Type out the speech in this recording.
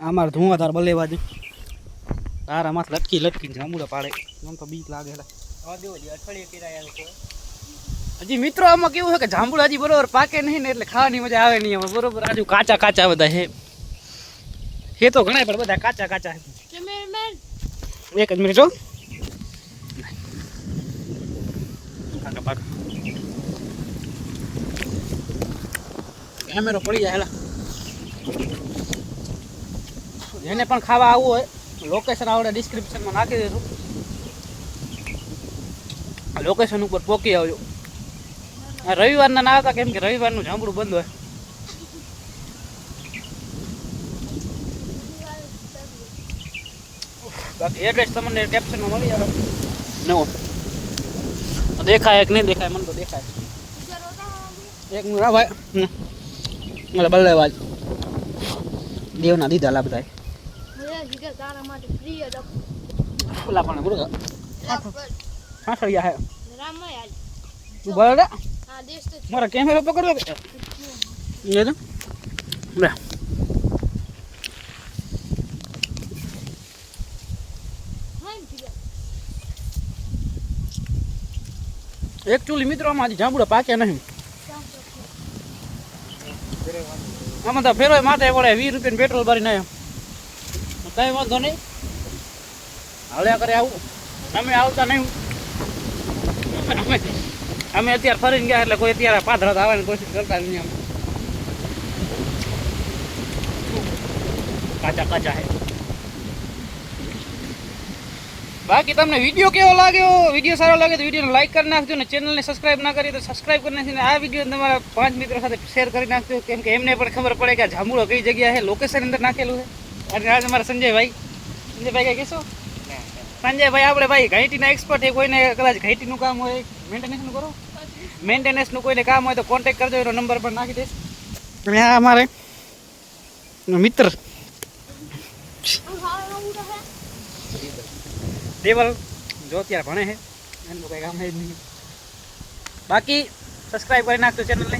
અમારે ધુઆધાર બલ્લેબાજી તારામાં લટકી લટકીને જાંબુડા પાડે મને તો બીક લાગે. હજી મિત્રો આમાં કેવું છે કે જાંબુડા હજી બરોબર પાકે નહીં ને એટલે ખાવાની મજા આવે નહીં. આમાં બરોબર આજુ કાચા કાચા બધા હે તો ઘણા પણ બધા કાચા કાચા છે. એક જ મિનિટ જો કેમેરો પડી જાય હેલા. જેને પણ ખાવા આવવું હોય લોકેશન આવડે ડિસ્ક્રિપ્શનમાં નાખી દઈશું. લોકેશન ઉપર પહોંચી આવજો. રવિવારના ના આવતા કેમ કે રવિવારનું જાંબુડું બંધ હોય. બાકી એડ્રેસ તમને કેપ્શનમાં મળી આવે. નવો દેખાય કે નહીં દેખાય મને તો દેખાય. એક મિનિટ ભાઈ મને બલ્લેબાજ દેવના દીધા લા બધા ઓલા પણ બરોબર હા સર યા હે તું બરાબર મારા કેમેરો પકડો કે લે તો લે એકચ્યુઅલી મિત્રો આમાં જાંબુડા પાક્યા નહીં. આમાં તો ફેરો માથે પડે 20 રૂપિયાનું પેટ્રોલ ભરીને કઈ વાંધો નહીં હાલ્યા કરે આવું. અમે આવતા નહીં અમે અત્યારે ફરીને ગયા એટલે કોઈ અત્યારે પાધરા આવવાની કોશિશ કરતા નહીં. અમે કાચા કાચા હે. બાકી તમને વિડીયો કેવો લાગ્યો? વિડીયો સારો લાગે તો વિડીયોને લાઈક કરી નાખજો ને ચેનલને સબસ્ક્રાઈબ ના કરી તો સબસ્ક્રાઈબ કરી નાખીને આ વિડીયો તમારા 5 મિત્રો સાથે શેર કરી નાખજો કેમ કે એમને પણ ખબર પડે કે આ જાંબુડો કઈ જગ્યા છે, લોકેશન અંદર નાખેલું છે. અને આજે અમારા સંજયભાઈ કઈ કહેશો? સંજયભાઈ આપણે ભાઈ ઘાટીના એક્સપર્ટ છે. કોઈને કદાચ ઘાટીનું કામ હોય મેન્ટેનન્સનું કરો મેન્ટેનન્સનું કોઈને કામ હોય તો કોન્ટેક્ટ કરજો. એનો નંબર પણ નાખી દઈશ. અને આ અમારે મિત્ર ટેબલ જો અત્યારે ભણે છે એનું કંઈ કામ જ નહીં. બાકી સબસ્ક્રાઈબ કરી નાખજો ચેનલને.